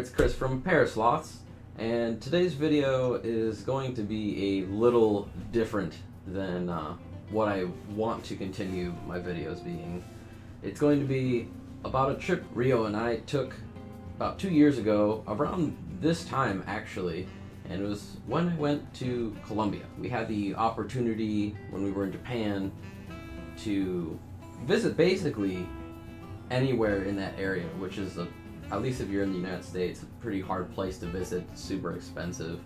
it's Chris from Paris Sloths, and today's video is going to be a little different than what I want to continue my videos being. It's going to be about a trip Rio and I took about 2 years ago, around this time actually, and it was when I went to Colombia. We had the opportunity when we were in Japan to visit basically anywhere in that area, which is at least if you're in the United States, a pretty hard place to visit, super expensive.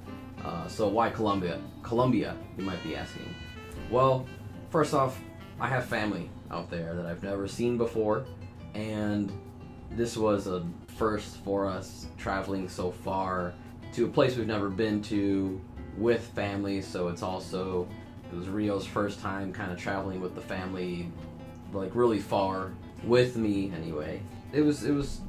So why Colombia? Colombia, you might be asking. Well, first off, I have family out there that I've never seen before, and this was a first for us traveling so far to a place we've never been to with family, so it was Rio's first time kind of traveling with the family, like really far, with me anyway. It was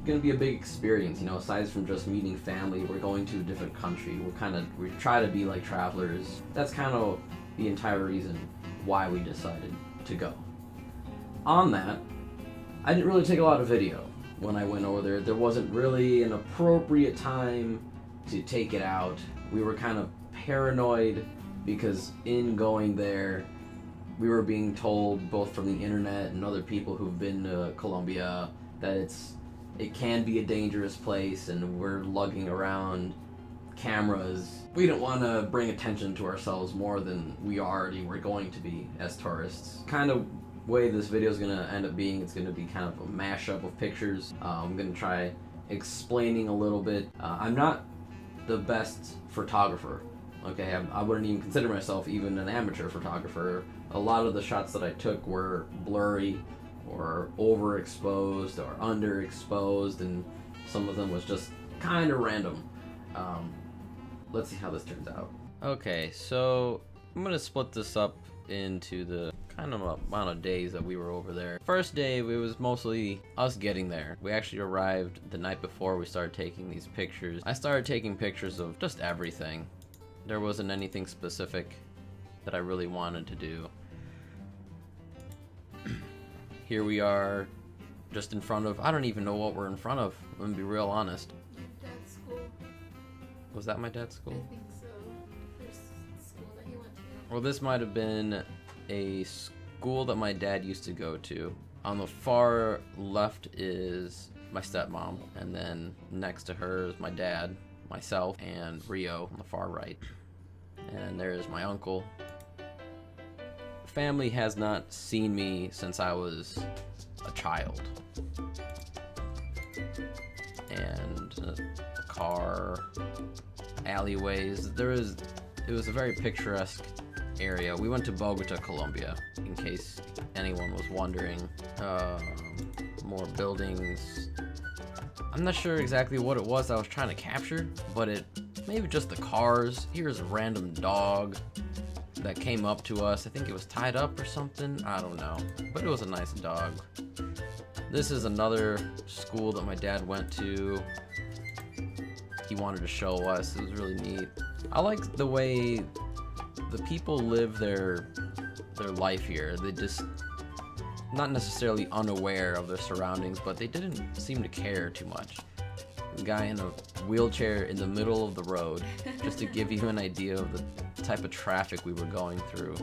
gonna be a big experience, you know. Aside from just meeting family, we're going to a different country. We try to be like travelers. That's kind of the entire reason why we decided to go. On that, I didn't really take a lot of video when I went over there. There wasn't really an appropriate time to take it out. We were kind of paranoid because in going there, we were being told both from the internet and other people who've been to Colombia that it can be a dangerous place, and we're lugging around cameras. We didn't want to bring attention to ourselves more than we already were going to be as tourists. Kind of way this video is going to end up being, it's going to be kind of a mashup of pictures. I'm going to try explaining a little bit. I'm not the best photographer. Okay, I wouldn't even consider myself even an amateur photographer. A lot of the shots that I took were blurry or overexposed or underexposed, and some of them was just kind of random. Let's see how this turns out. Okay, so I'm gonna split this up into the kind of amount of days that we were over there. First day, it was mostly us getting there. We actually arrived the night before we started taking these pictures. I started taking pictures of just everything. There wasn't anything specific that I really wanted to do. Here we are, just in front of, I don't even know what we're in front of, I'm gonna be real honest. Your dad's school. Was that my dad's school? I think so. First school that he went to. Well, this might have been a school that my dad used to go to. On the far left is my stepmom, and then next to her is my dad, myself, and Rio on the far right. And there is my uncle. Family has not seen me since I was a child. And a car, alleyways. It was a very picturesque area. We went to Bogota, Colombia, in case anyone was wondering. More buildings. I'm not sure exactly what it was I was trying to capture, but maybe just the cars. Here's a random dog that came up to us. I think it was tied up or something. I don't know, but it was a nice dog. This is another school that my dad went to. He wanted to show us. It was really neat. I like the way the people live their life here. They just not necessarily unaware of their surroundings, but they didn't seem to care too much. The guy in a wheelchair in the middle of the road, just to give you an idea of the type of traffic we were going through.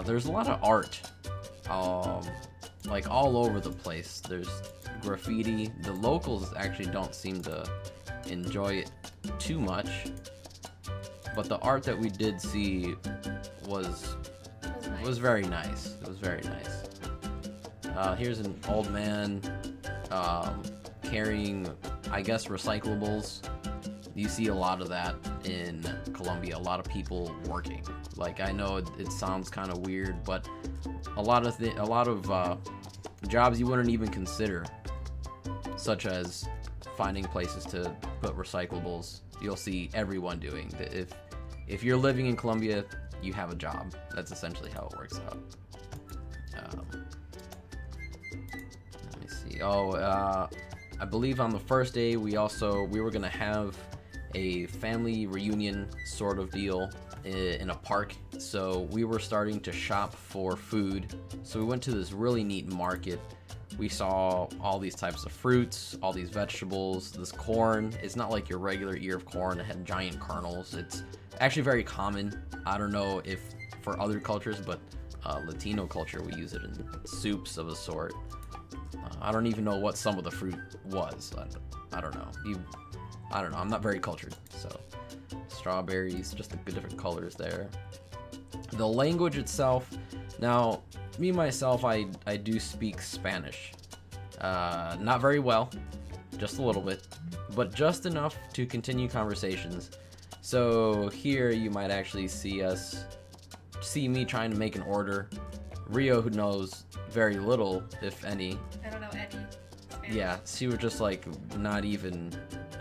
There's a lot of art, like all over the place. There's graffiti. The locals actually don't seem to enjoy it too much, but the art that we did see was very nice. It was very nice. Here's an old man carrying, I guess, recyclables. You see a lot of that in Colombia, a lot of people working. Like, I know it sounds kind of weird, but a lot of jobs you wouldn't even consider, such as finding places to put recyclables, you'll see everyone doing. If you're living in Colombia, you have a job. That's essentially how it works out. Let me see. I believe on the first day we were gonna have a family reunion sort of deal in a park, so we were starting to shop for food. So we went to this really neat market. We saw all these types of fruits, all these vegetables, this corn. It's not like your regular ear of corn that had giant kernels. It's actually very common. I don't know if for other cultures, but Latino culture, we use it in soups of a sort. I don't even know what some of the fruit was. I don't know. I don't know. I'm not very cultured, so strawberries, just the different colors there. The language itself, now me myself, I do speak Spanish. Not very well, just a little bit, but just enough to continue conversations. So here you might actually see me trying to make an order. Rio, who knows very little, if any. I don't know any Spanish. Yeah, she was just like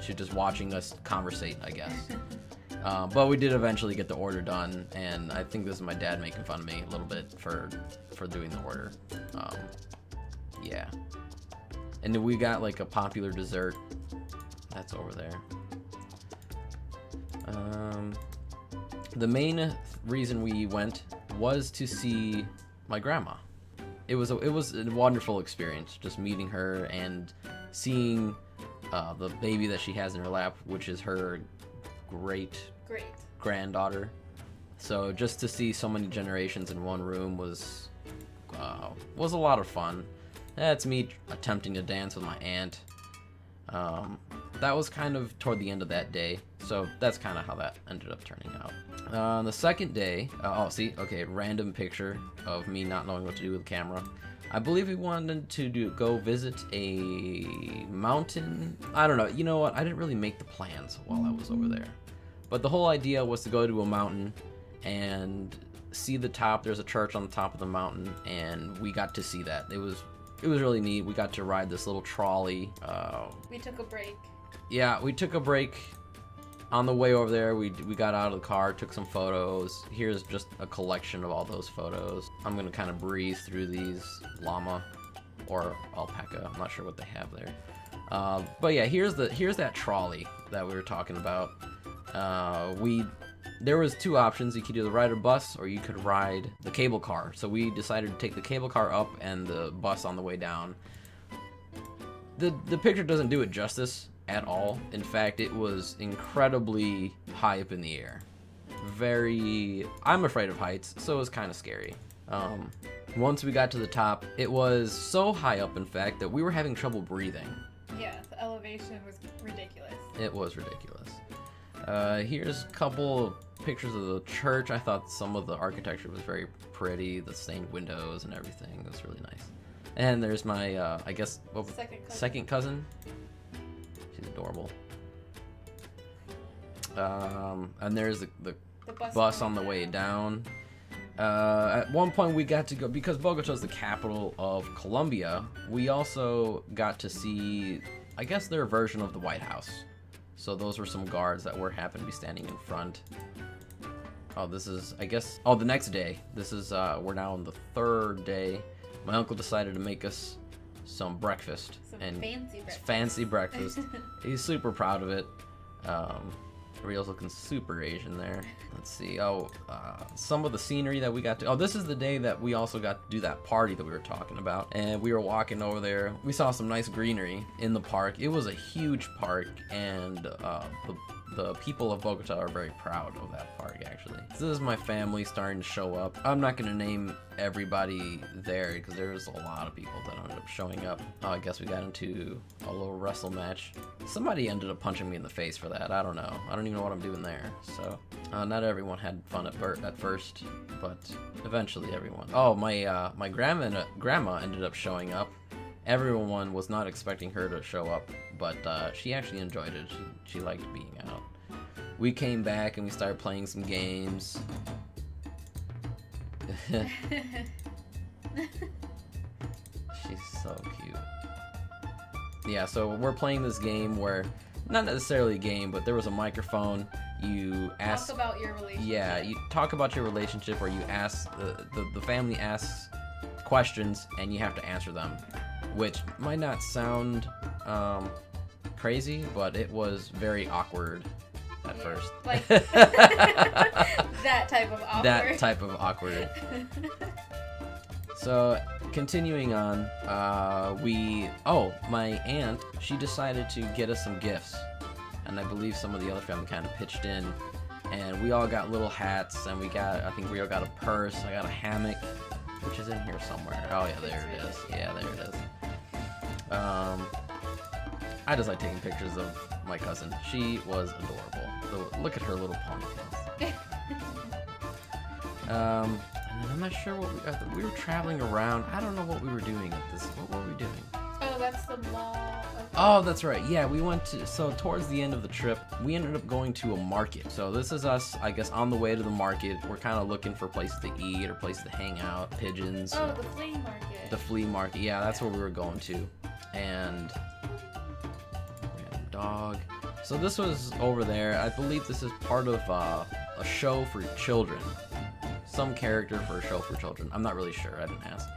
she was just watching us conversate, I guess. But we did eventually get the order done, and I think this is my dad making fun of me a little bit for doing the order. Yeah. And then we got like a popular dessert. That's over there. The main reason we went was to see my grandma. It was a wonderful experience, just meeting her and seeing the baby that she has in her lap, which is her great granddaughter. So just to see so many generations in one room was a lot of fun. That's me attempting to dance with my aunt. That was kind of toward the end of that day, so that's kind of how that ended up turning out. The second day, random picture of me not knowing what to do with the camera. I believe we wanted to go visit a mountain. I don't know. You know what? I didn't really make the plans while I was over there. But the whole idea was to go to a mountain and see the top. There's a church on the top of the mountain, and we got to see that. It was really neat. We got to ride this little trolley. We took a break. Yeah, we took a break. On the way over there, we got out of the car, took some photos. Here's just a collection of all those photos. I'm gonna kind of breeze through these. Llama or alpaca, I'm not sure what they have there. But yeah, here's that trolley that we were talking about. There was two options. You could either ride a bus or you could ride the cable car. So we decided to take the cable car up and the bus on the way down. The picture doesn't do it justice at all. In fact, it was incredibly high up in the air. I'm afraid of heights, so it was kind of scary. Once we got to the top, it was so high up, in fact, that we were having trouble breathing. Yeah, the elevation was ridiculous. It was ridiculous. Here's a couple of pictures of the church. I thought some of the architecture was very pretty, the stained windows and everything. It was really nice. And there's my, second cousin. She's adorable. And there's the bus on the way down. At one point we got to go, because Bogota's the capital of Colombia, we also got to see, I guess, their version of the White House. So those were some guards that happened to be standing in front. Oh, this is, I guess, the next day. This is, we're now on the third day. My uncle decided to make us some breakfast. Fancy breakfast. He's super proud of it. Rio's looking super Asian there. Let's see. Some of the scenery that we got to. This is the day that we also got to do that party that we were talking about. And we were walking over there. We saw some nice greenery in the park. It was a huge park, and the people of Bogota are very proud of that park, actually. This is my family starting to show up. I'm not going to name everybody there because there's a lot of people that ended up showing up. I guess we got into a little wrestle match. Somebody ended up punching me in the face for that. I don't know. I don't even know what I'm doing there. So, not everyone had fun at first, but eventually everyone. My grandma ended up showing up. Everyone was not expecting her to show up, but she actually enjoyed it. She liked being out. We came back and we started playing some games. She's so cute. Yeah, so we're playing this game where, not necessarily a game, but there was a microphone. You ask about your relationship. Yeah, you talk about your relationship, or you ask, the family asks questions and you have to answer them, which might not sound crazy, but it was very awkward at first. Like that type of awkward. That type of awkward. So, continuing on, my aunt, she decided to get us some gifts. And I believe some of the other family kind of pitched in. And we all got little hats, and I think we all got a purse. I got a hammock, which is in here somewhere. Oh yeah, there it is. Yeah, there it is. I just like taking pictures of my cousin. She was adorable. Look at her little ponytails. And then I'm not sure what we were traveling around. I don't know what we were doing at this. What were we doing? Oh, that's the mall. Oh, that's right. Yeah, we went to, so towards the end of the trip, we ended up going to a market. So this is us, I guess, on the way to the market. We're kind of looking for places to eat or places to hang out, pigeons. Oh, the flea market. The flea market. Yeah, that's where we were going to. And random dog. So this was over there. I believe this is part of a show for children. Some character for a show for children. I'm not really sure. I didn't ask.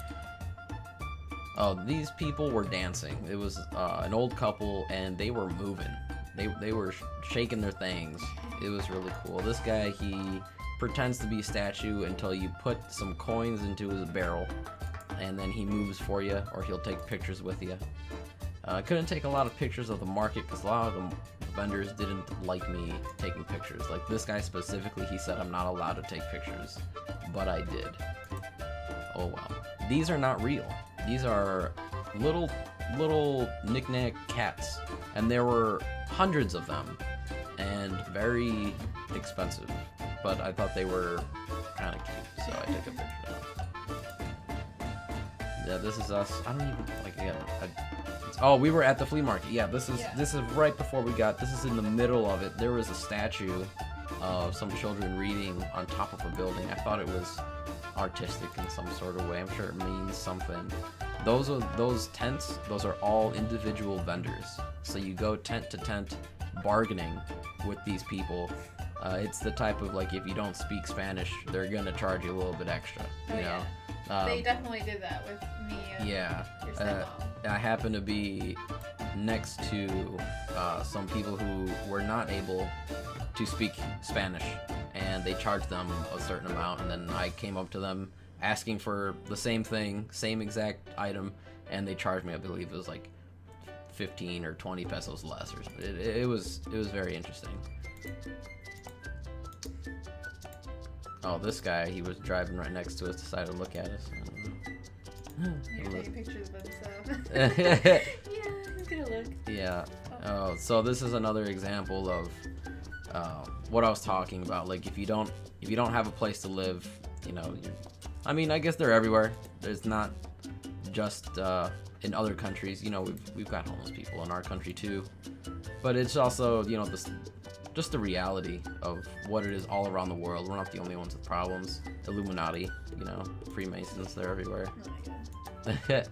Oh, these people were dancing. It was an old couple, and they were moving. They were shaking their things. It was really cool. This guy, he pretends to be a statue until you put some coins into his barrel, and then he moves for you, or he'll take pictures with you. I couldn't take a lot of pictures of the market because a lot of the vendors didn't like me taking pictures. Like this guy specifically, he said I'm not allowed to take pictures, but I did. Oh well. These are not real. These are little knick-knack cats, and there were hundreds of them, and very expensive. But I thought they were kind of cute, so I took a picture of them. Yeah, this is us. I don't even oh, we were at the flea market. Yeah, this is right before we got. This is in the middle of it. There was a statue of some children reading on top of a building. I thought it was artistic in some sort of way. I'm sure it means something. Those tents, those are all individual vendors. So you go tent to tent bargaining with these people. It's the type of, like, if you don't speak Spanish, they're gonna charge you a little bit extra, you know? They definitely did that with me and your stepmom. I happen to be next to some people who were not able to speak Spanish, and they charged them a certain amount, and then I came up to them asking for the same thing, same exact item, and they charged me, I believe it was like 15 or 20 pesos less or something. It was very interesting. Oh, this guy, he was driving right next to us, decided to look at us. You're taking pictures of himself. Yeah, he's gonna look. Yeah. Oh, so this is another example of what I was talking about. Like, if you don't have a place to live, you know, I mean, I guess they're everywhere. There's not just in other countries. You know, we've got homeless people in our country too, but it's also, you know, just the reality of what it is all around the world. We're not the only ones with problems. Illuminati, you know, Freemasons, they're everywhere. Oh my God.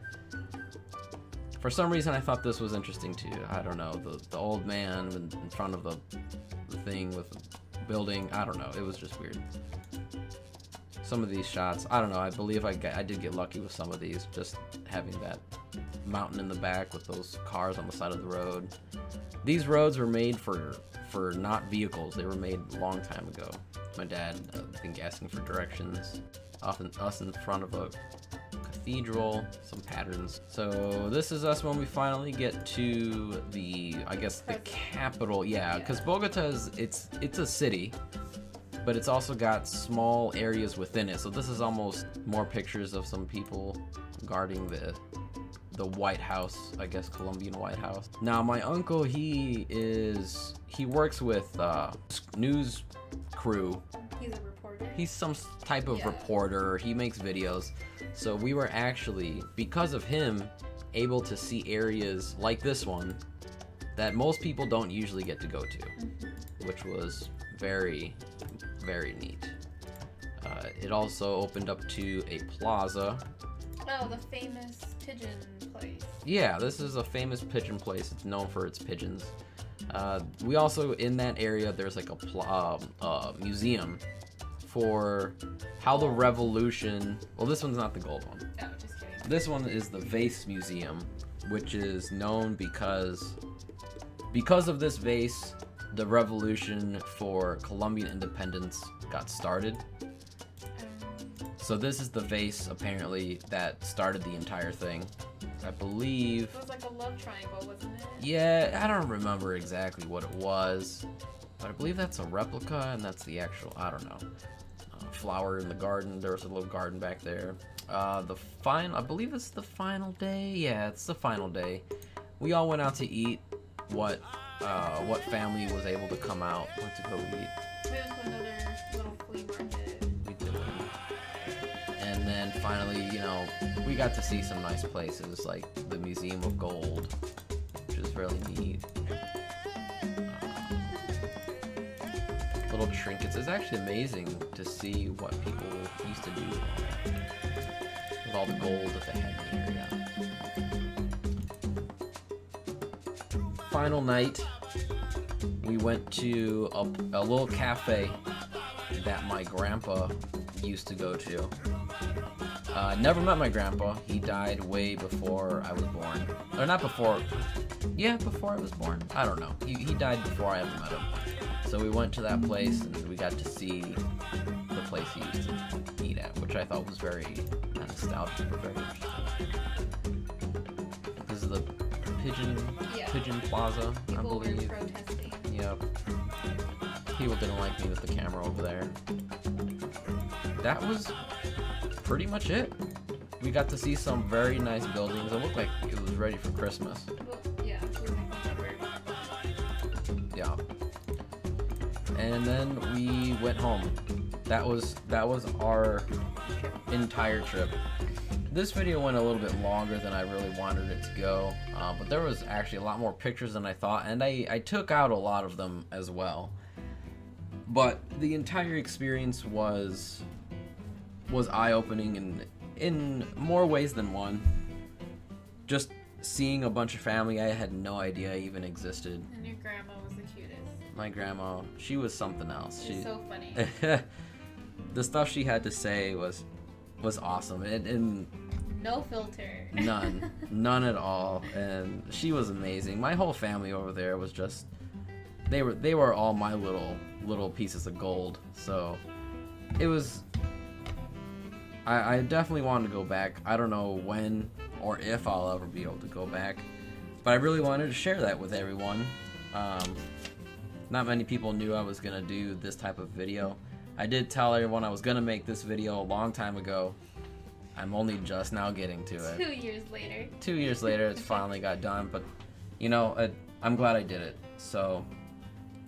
For some reason, I thought this was interesting too. I don't know, the old man in front of the thing with the building. I don't know. It was just weird. Some of these shots, I don't know. I believe I did get lucky with some of these, just having that mountain in the back with those cars on the side of the road. These roads were made for not vehicles. They were made a long time ago. My dad, I think, asking for directions. Often us in front of a cathedral, some patterns. So this is us when we finally get to the, I guess, the capital. Yeah, because Bogota it's a city, but it's also got small areas within it. So this is almost more pictures of some people guarding the White House, I guess, Colombian White House. Now, my uncle, he works with news crew. He's a reporter. He's some type of reporter. He makes videos. So we were actually, because of him, able to see areas like this one that most people don't usually get to go to, which was very, very neat. It also opened up to a plaza. Oh, the famous pigeon place. Yeah, this is a famous pigeon place. It's known for its pigeons. We also, in that area, there's like a museum for how the revolution... Well, this one's not the gold one. Oh, just kidding. This one is the vase museum, which is known because of this vase, the revolution for Colombian independence got started. So this is the vase, apparently, that started the entire thing. I believe... It was like a love triangle, wasn't it? Yeah, I don't remember exactly what it was. But I believe that's a replica, and that's the actual, I don't know, flower in the garden. There was a little garden back there. I believe it's the final day. Yeah, it's the final day. We all went out to eat. What family was able to come out? Went to go eat. We went to another little flea market. We did. And then finally, you know, we got to see some nice places like the Museum of Gold, which is really neat. Little trinkets. It's actually amazing to see what people used to do with all the gold that they had in the area. Final night, we went to a little cafe that my grandpa used to go to. Never met my grandpa. He died way before I was born. Or not before. Yeah, before I was born. I don't know. He died before I ever met him. So we went to that place and we got to see the place he used to eat at, which I thought was very nostalgic, but very interesting. This is the Pigeon Plaza, I believe. People were protesting. Yep. People didn't like me with the camera over there. That was pretty much it. We got to see some very nice buildings. It looked like it was ready for Christmas. Well, yeah, it was like covered. Yeah. And then we went home. That was our entire trip. This video went a little bit longer than I really wanted it to go, but there was actually a lot more pictures than I thought, and I took out a lot of them as well. But the entire experience was eye-opening in more ways than one. Just seeing a bunch of family I had no idea even existed. And your grandma was the cutest. My grandma, she was something else. She's so funny. The stuff she had to say was awesome, and no filter. none at all, and she was amazing. My whole family over there was just they were all my little pieces of gold. So it was. I definitely wanted to go back. I don't know when or if I'll ever be able to go back, but I really wanted to share that with everyone. Not many people knew I was gonna do this type of video. I did tell everyone I was gonna make this video a long time ago. I'm only just now getting to it. 2 years later. 2 years later, it's finally got done. But you know, I'm glad I did it. So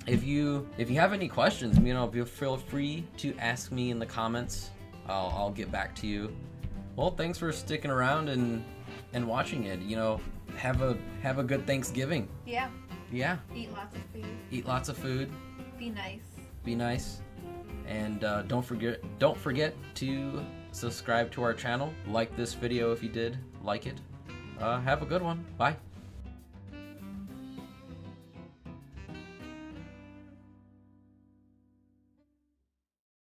if you have any questions, you know, feel free to ask me in the comments. I'll get back to you. Well, thanks for sticking around and watching it. You know, have a good Thanksgiving. Yeah. Yeah. Eat lots of food. Eat lots of food. Be nice. Be nice. And don't forget to subscribe to our channel. Like this video if you did like it. Have a good one. Bye.